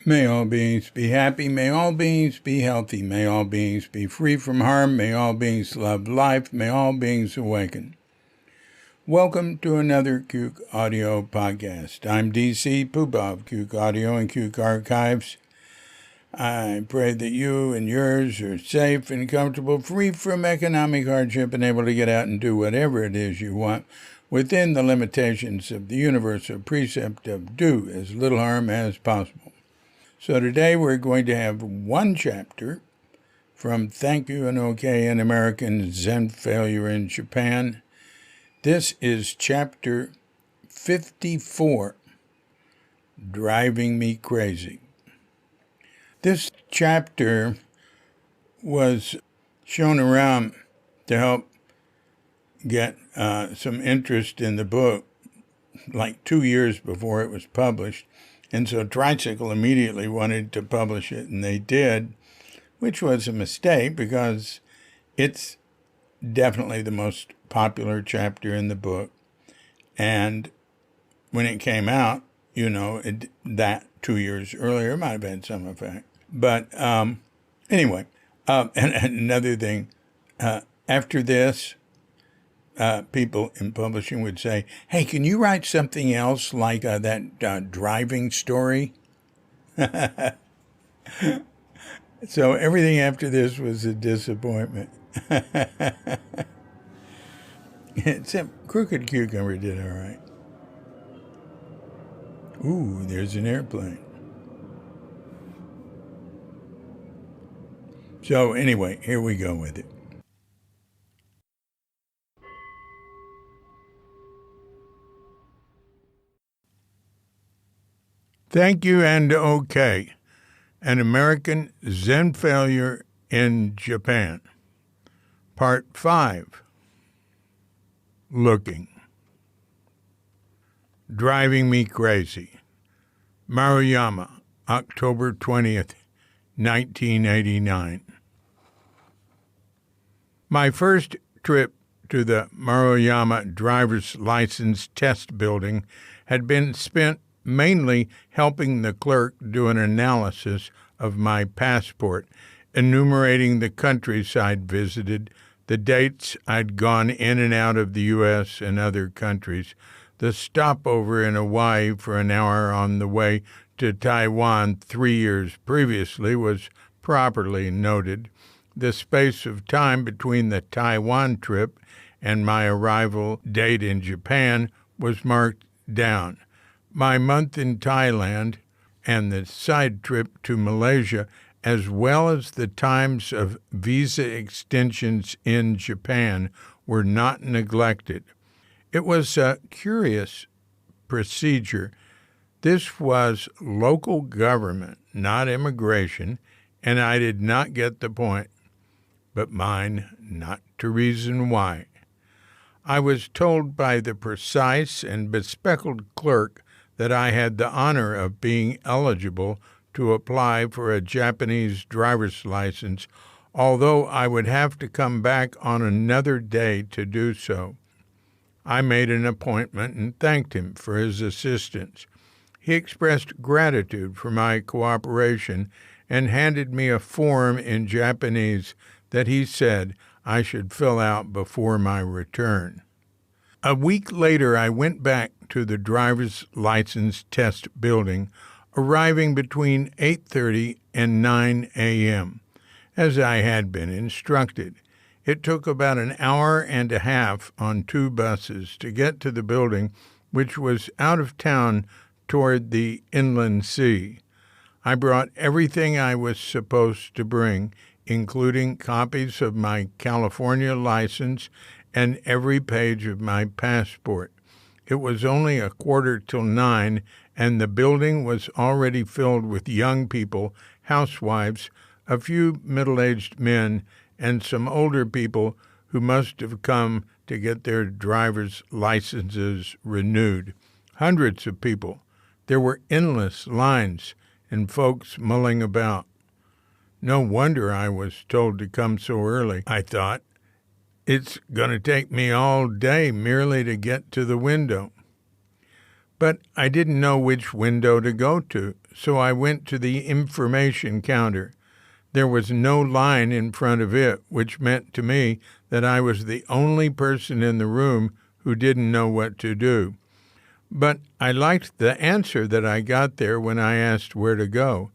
May all beings be happy. May all beings be healthy. May all beings be free from harm. May all beings love life. May all beings awaken. Welcome to another Cuke Audio podcast. I'm DC Puba of Cuke Audio and Cuke Archives. I pray that you and yours are safe and comfortable, free from economic hardship, and able to get out and do whatever it is you want within the limitations of the universal precept of do as little harm as possible. So today we're going to have one chapter from Thank You and OK, an American Zen Failure in Japan. This is chapter 54, Driving Me Crazy. This chapter was shown around to help get some interest in the book like 2 years before it was published. And so Tricycle immediately wanted to publish it, and they did, which was a mistake because it's definitely the most popular chapter in the book. And when it came out, that 2 years earlier, it might have had some effect. But anyway, and another thing, after this, people in publishing would say, hey, can you write something else like that driving story? So everything after this was a disappointment. Except Crooked Cucumber did all right. Ooh, there's an airplane. So anyway, here we go with it. Thank You and OK, an American Zen Failure in Japan. Part 5, Looking. Driving Me Crazy. Maruyama, October 20th, 1989. My first trip to the Maruyama driver's license test building had been spent mainly helping the clerk do an analysis of my passport, enumerating the countries I'd visited, the dates I'd gone in and out of the U.S. and other countries, the stopover in Hawaii for an hour on the way to Taiwan 3 years previously was properly noted. The space of time between the Taiwan trip and my arrival date in Japan was marked down. My month in Thailand and the side trip to Malaysia, as well as the times of visa extensions in Japan, were not neglected. It was a curious procedure. This was local government, not immigration, and I did not get the point, but mine not to reason why. I was told by the precise and bespectacled clerk that I had the honor of being eligible to apply for a Japanese driver's license, although I would have to come back on another day to do so. I made an appointment and thanked him for his assistance. He expressed gratitude for my cooperation and handed me a form in Japanese that he said I should fill out before my return. A week later, I went back to the driver's license test building, arriving between 8:30 and 9 a.m., as I had been instructed. It took about an hour and a half on 2 buses to get to the building, which was out of town toward the inland sea. I brought everything I was supposed to bring, including copies of my California license and every page of my passport. It was only 8:45, and the building was already filled with young people, housewives, a few middle-aged men, and some older people who must have come to get their driver's licenses renewed. Hundreds of people. There were endless lines and folks mulling about. No wonder I was told to come so early, I thought. It's going to take me all day merely to get to the window. But I didn't know which window to go to, so I went to the information counter. There was no line in front of it, which meant to me that I was the only person in the room who didn't know what to do. But I liked the answer that I got there when I asked where to go.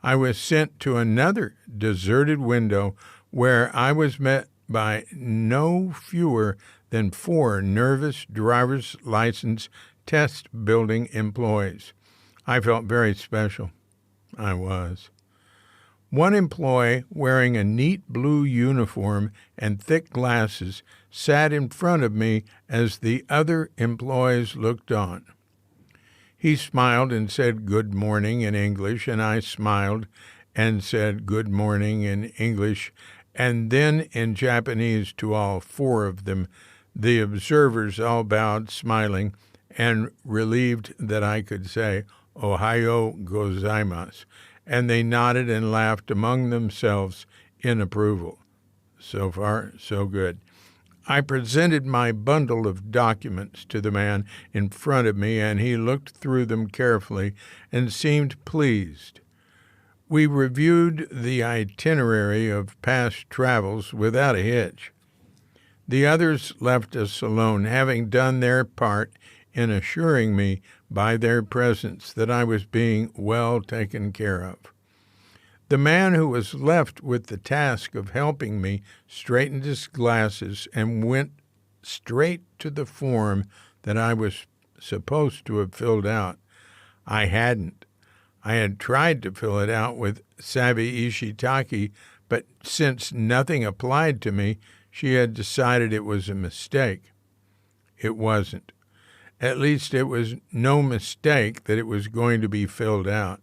I was sent to another deserted window where I was met by no fewer than 4 nervous driver's license test building employees. I felt very special. I was. One employee, wearing a neat blue uniform and thick glasses, sat in front of me as the other employees looked on. He smiled and said good morning in English, and I smiled and said good morning in English, and then in Japanese to all 4 of them. The observers all bowed, smiling, and relieved that I could say Ohayo gozaimasu, and they nodded and laughed among themselves in approval. So far, so good. I presented my bundle of documents to the man in front of me, and he looked through them carefully and seemed pleased. We reviewed the itinerary of past travels without a hitch. The others left us alone, having done their part in assuring me by their presence that I was being well taken care of. The man who was left with the task of helping me straightened his glasses and went straight to the form that I was supposed to have filled out. I hadn't. I had tried to fill it out with Sabi Ishitaki, but since nothing applied to me, she had decided it was a mistake. It wasn't. At least it was no mistake that it was going to be filled out.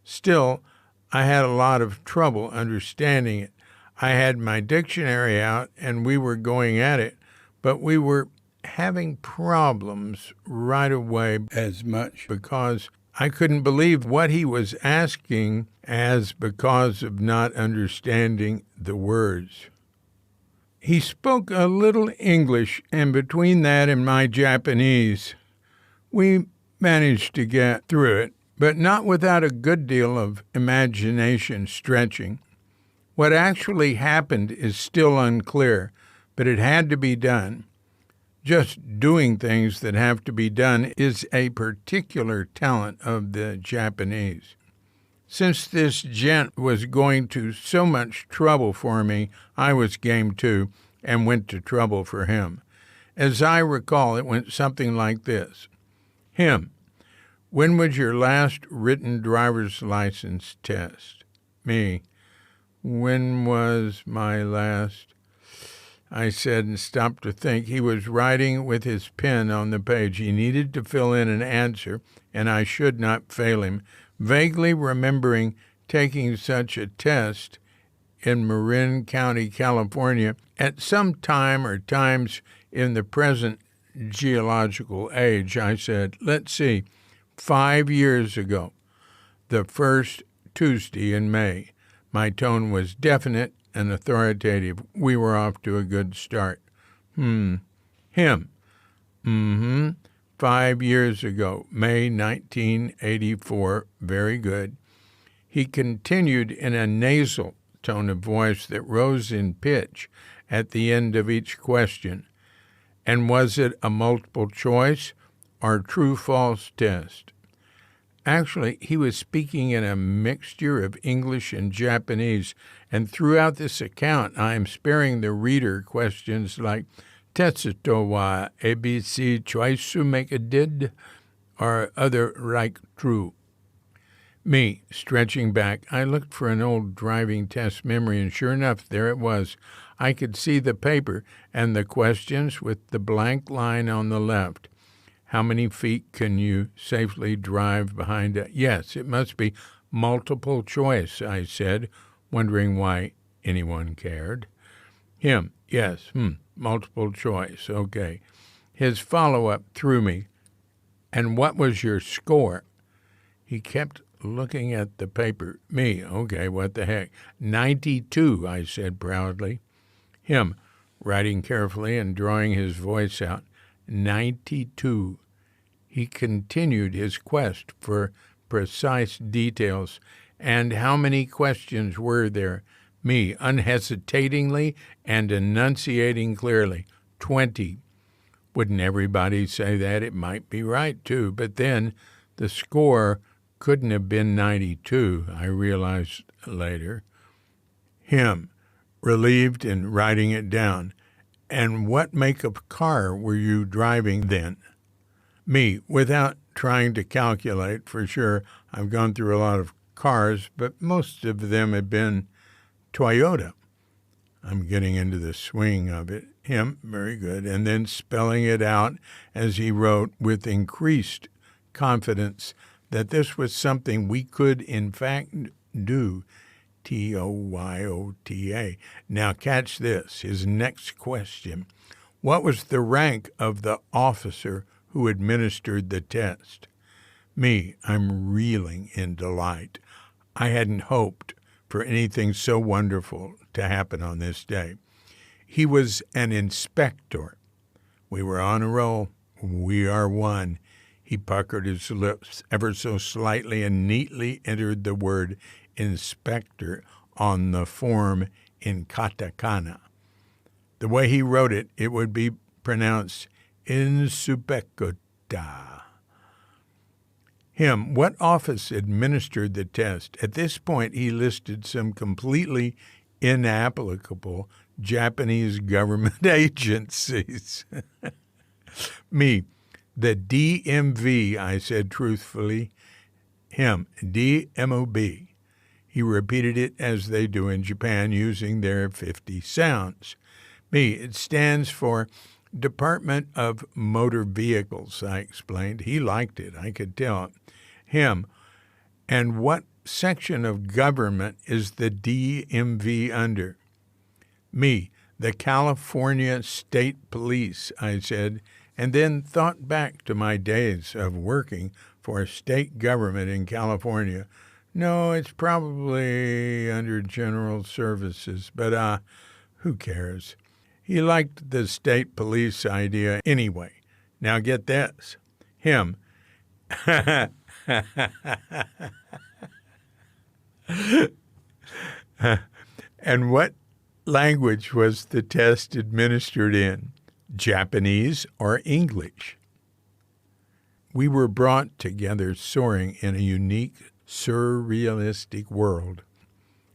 Still, I had a lot of trouble understanding it. I had my dictionary out and we were going at it, but we were having problems right away as much because I couldn't believe what he was asking as because of not understanding the words. He spoke a little English, and between that and my Japanese, we managed to get through it, but not without a good deal of imagination stretching. What actually happened is still unclear, but it had to be done. Just doing things that have to be done is a particular talent of the Japanese. Since this gent was going to so much trouble for me, I was game too and went to trouble for him. As I recall, it went something like this. Him, when was your last written driver's license test? Me, when was my last? I said and stopped to think. He was writing with his pen on the page. He needed to fill in an answer, and I should not fail him. Vaguely remembering taking such a test in Marin County, California, at some time or times in the present geological age, I said, let's see, 5 years ago, the first Tuesday in May. My tone was definite and authoritative. We were off to a good start. Him. 5 years ago, May 1984. Very good. He continued in a nasal tone of voice that rose in pitch at the end of each question. And was it a multiple choice or true-false test? Actually, he was speaking in a mixture of English and Japanese, and throughout this account, I am sparing the reader questions like Tetsuto wa ABC choisu make a did, or other like true. Me, stretching back, I looked for an old driving test memory, and sure enough, there it was. I could see the paper and the questions with the blank line on the left. How many feet can you safely drive behind a... Yes, it must be multiple choice, I said, wondering why anyone cared. Him, yes, multiple choice, okay. His follow-up threw me. And what was your score? He kept looking at the paper. Me, okay, what the heck. 92, I said proudly. Him, writing carefully and drawing his voice out. 92. he continued his quest for precise details. And how many questions were there? Me, unhesitatingly and enunciating clearly. 20. Wouldn't everybody say that? It might be right, too. But then the score couldn't have been 92, I realized later. Him, relieved and writing it down. And what make of car were you driving then? Me, without trying to calculate for sure. I've gone through a lot of cars, but most of them have been Toyota. I'm getting into the swing of it. Him, very good. And then spelling it out as he wrote with increased confidence that this was something we could in fact do. Toyota. Now catch this, his next question. What was the rank of the officer who administered the test? Me, I'm reeling in delight. I hadn't hoped for anything so wonderful to happen on this day. He was an inspector. We were on a roll. We are one. He puckered his lips ever so slightly and neatly entered the word inspector on the form in katakana. The way he wrote it, it would be pronounced inspecta. Him, what office administered the test? At this point, he listed some completely inapplicable Japanese government agencies. Me, the DMV, I said truthfully. Him, DMOB. He repeated it as they do in Japan using their 50 sounds. Me, it stands for Department of Motor Vehicles, I explained. He liked it, I could tell. Him, and what section of government is the DMV under? Me, the California State Police, I said, and then thought back to my days of working for a state government in California. No, it's probably under General Services, but who cares? He liked the state police idea anyway. Now get this. Him. And what language was the test administered in? Japanese or English? We were brought together soaring in a unique, surrealistic world.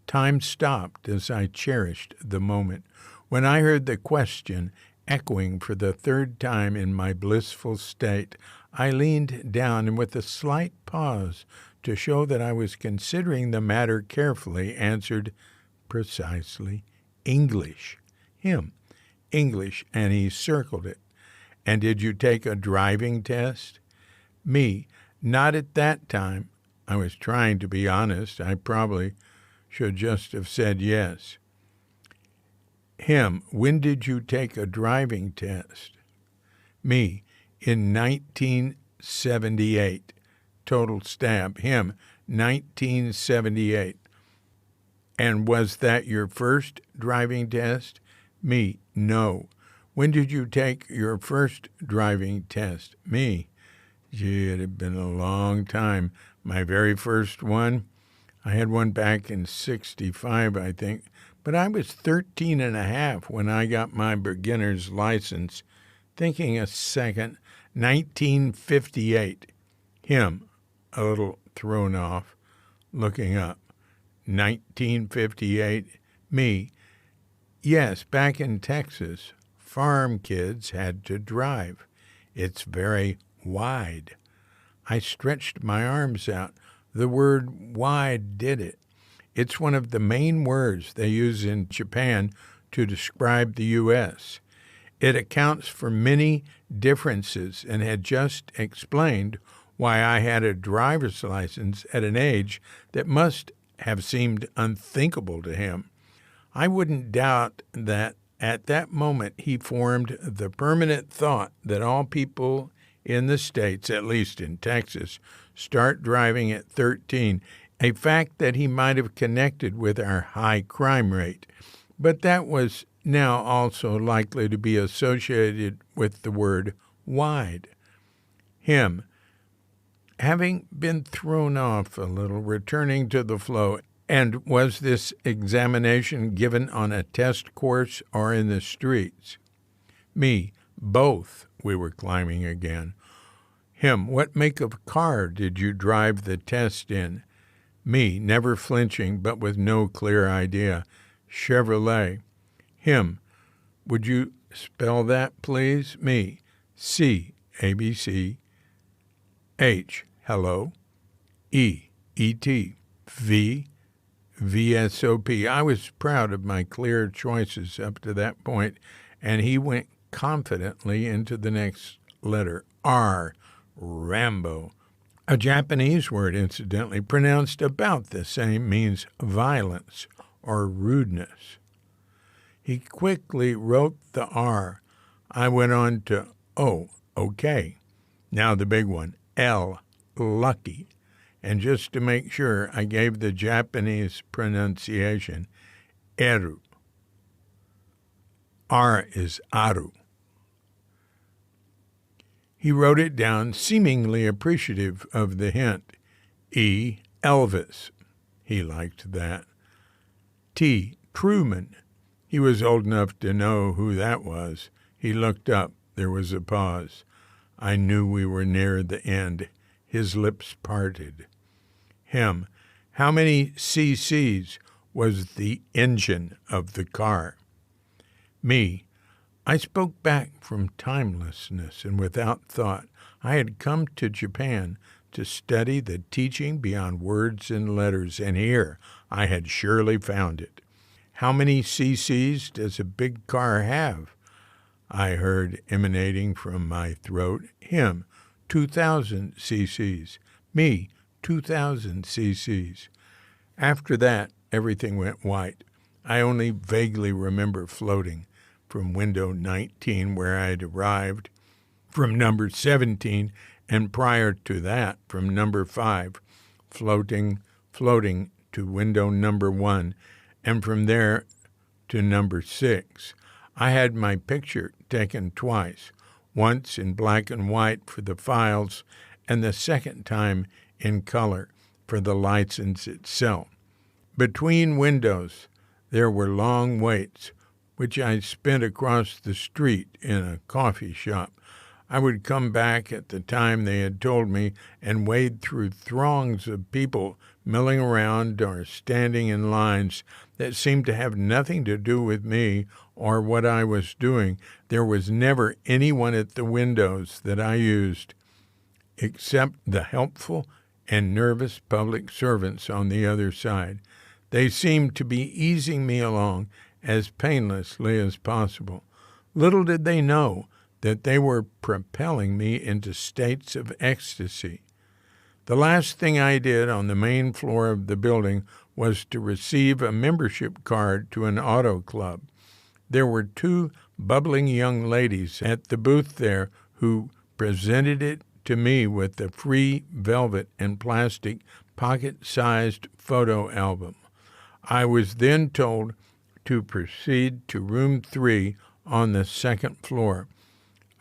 Time stopped as I cherished the moment. When I heard the question echoing for the third time in my blissful state, I leaned down and with a slight pause to show that I was considering the matter carefully, answered precisely English. Him, English, and he circled it. And did you take a driving test? Me, not at that time. I was trying to be honest. I probably should just have said yes. Him, when did you take a driving test? Me, in 1978. Total stab. Him, 1978. And was that your first driving test? Me, no. When did you take your first driving test? Me, gee, it had been a long time. My very first one, I had one back in 65, I think. But I was 13 and a half when I got my beginner's license. Thinking a second, 1958. Him, a little thrown off, looking up. 1958. Me, yes, back in Texas, farm kids had to drive. It's very wide. I stretched my arms out. The word wide did it. It's one of the main words they use in Japan to describe the U.S. It accounts for many differences and had just explained why I had a driver's license at an age that must have seemed unthinkable to him. I wouldn't doubt that at that moment he formed the permanent thought that all people in the States, at least in Texas, start driving at 13, a fact that he might have connected with our high crime rate. But that was now also likely to be associated with the word wide. Him, having been thrown off a little, returning to the flow. And was this examination given on a test course or in the streets? Me, both. We were climbing again. Him, what make of car did you drive the test in? Me, never flinching, but with no clear idea. Chevrolet. Him, would you spell that, please? Me, C, ABC. H, hello. E, E-T. V, VSOP. I was proud of my clear choices up to that point, and he went confidently into the next letter. R, Rambo. A Japanese word, incidentally, pronounced about the same, means violence or rudeness. He quickly wrote the R. I went on to O, okay. Now the big one, L, lucky. And just to make sure, I gave the Japanese pronunciation, eru. R is aru. He wrote it down, seemingly appreciative of the hint. E, Elvis. He liked that. T, Truman. He was old enough to know who that was. He looked up. There was a pause. I knew we were near the end. His lips parted. Him. How many cc's was the engine of the car? Me. I spoke back from timelessness and without thought. I had come to Japan to study the teaching beyond words and letters, and here I had surely found it. How many cc's does a big car have? I heard emanating from my throat. Him, 2,000 cc's. Me, 2,000 cc's. After that, everything went white. I only vaguely remember floating from window 19 where I had arrived, from number 17, and prior to that, from number 5, floating to window number 1, and from there to number 6. I had my picture taken twice, once in black and white for the files, and the second time in color for the license itself. Between windows, there were long waits, which I spent across the street in a coffee shop. I would come back at the time they had told me and wade through throngs of people milling around or standing in lines that seemed to have nothing to do with me or what I was doing. There was never anyone at the windows that I used except the helpful and nervous public servants on the other side. They seemed to be easing me along as painlessly as possible. Little did they know that they were propelling me into states of ecstasy. The last thing I did on the main floor of the building was to receive a membership card to an auto club. There were 2 bubbling young ladies at the booth there who presented it to me with a free velvet and plastic pocket-sized photo album. I was then told to proceed to room 3 on the second floor.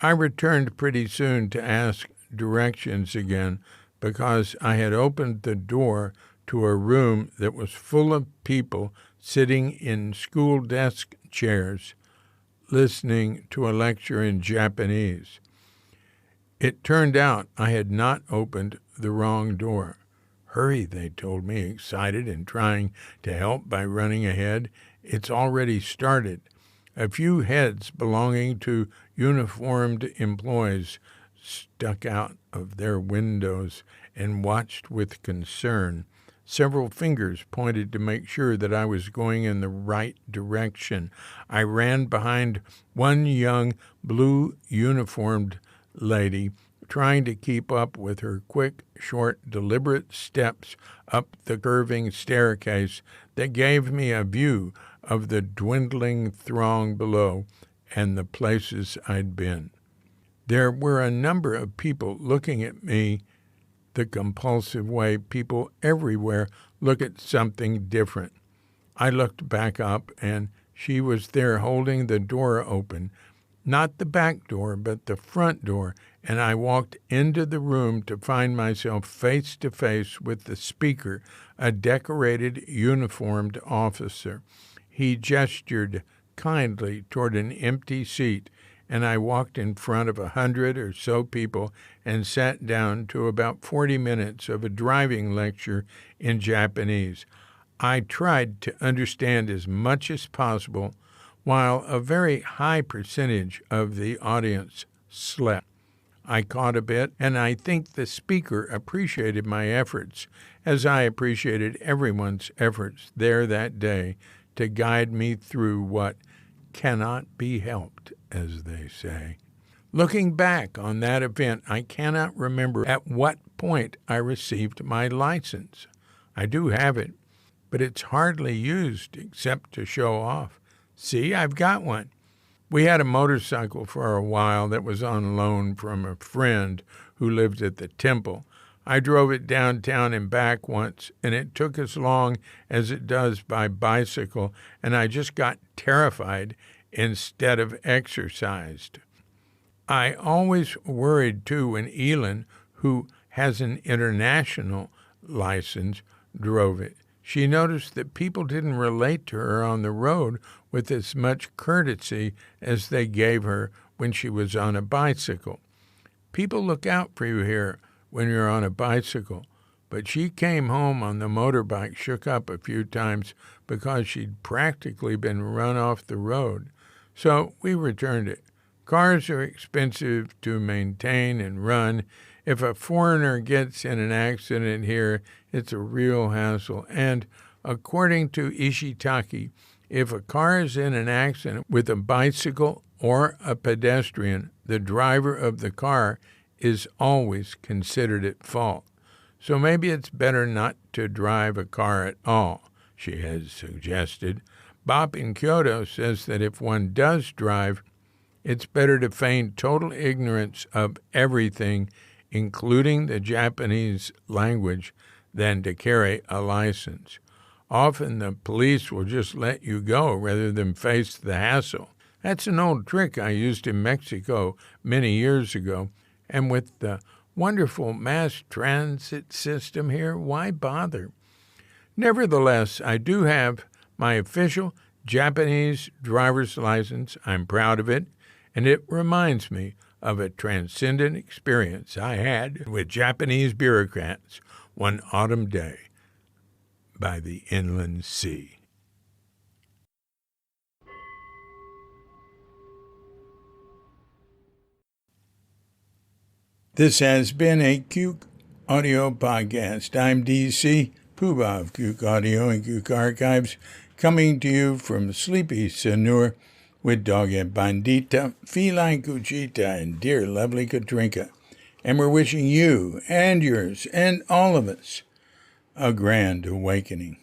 I returned pretty soon to ask directions again because I had opened the door to a room that was full of people sitting in school desk chairs listening to a lecture in Japanese. It turned out I had not opened the wrong door. Hurry, they told me, excited and trying to help by running ahead. It's already started. A few heads belonging to uniformed employees stuck out of their windows and watched with concern. Several fingers pointed to make sure that I was going in the right direction. I ran behind one young blue uniformed lady, trying to keep up with her quick, short, deliberate steps up the curving staircase that gave me a view of the dwindling throng below and the places I'd been. There were a number of people looking at me the compulsive way people everywhere look at something different. I looked back up, and she was there holding the door open, Not the back door, but the front door, and I walked into the room to find myself face to face with the speaker, a decorated, uniformed officer. He gestured kindly toward an empty seat, and I walked in front of 100 or so people and sat down to about 40 minutes of a driving lecture in Japanese. I tried to understand as much as possible, while a very high percentage of the audience slept. I caught a bit, and I think the speaker appreciated my efforts, as I appreciated everyone's efforts there that day to guide me through what cannot be helped, as they say. Looking back on that event, I cannot remember at what point I received my license. I do have it, but it's hardly used except to show off. See, I've got one. We had a motorcycle for a while that was on loan from a friend who lived at the temple. I drove it downtown and back once, and it took as long as it does by bicycle, and I just got terrified instead of exercised. I always worried, too, when Elin, who has an international license, drove it. She noticed that people didn't relate to her on the road with as much courtesy as they gave her when she was on a bicycle. People look out for you here when you're on a bicycle, but she came home on the motorbike, shook up a few times because she'd practically been run off the road. So we returned it. Cars are expensive to maintain and run. If a foreigner gets in an accident here, it's a real hassle. And according to Ishitaki, if a car is in an accident with a bicycle or a pedestrian, the driver of the car is always considered at fault. So maybe it's better not to drive a car at all, she has suggested. Bob in Kyoto says that if one does drive, it's better to feign total ignorance of everything, including the Japanese language, than to carry a license. Often the police will just let you go rather than face the hassle. That's an old trick I used in Mexico many years ago, and with the wonderful mass transit system here, why bother? Nevertheless, I do have my official Japanese driver's license. I'm proud of it, and it reminds me of a transcendent experience I had with Japanese bureaucrats one autumn day by the inland sea. This has been a Cuke Audio Podcast. I'm DC Poobah of Cuke Audio and Cuke Archives, coming to you from sleepy Sanur with Dogette Bandita, Feline Cuchita, and dear lovely Katrinka. And we're wishing you and yours and all of us a grand awakening.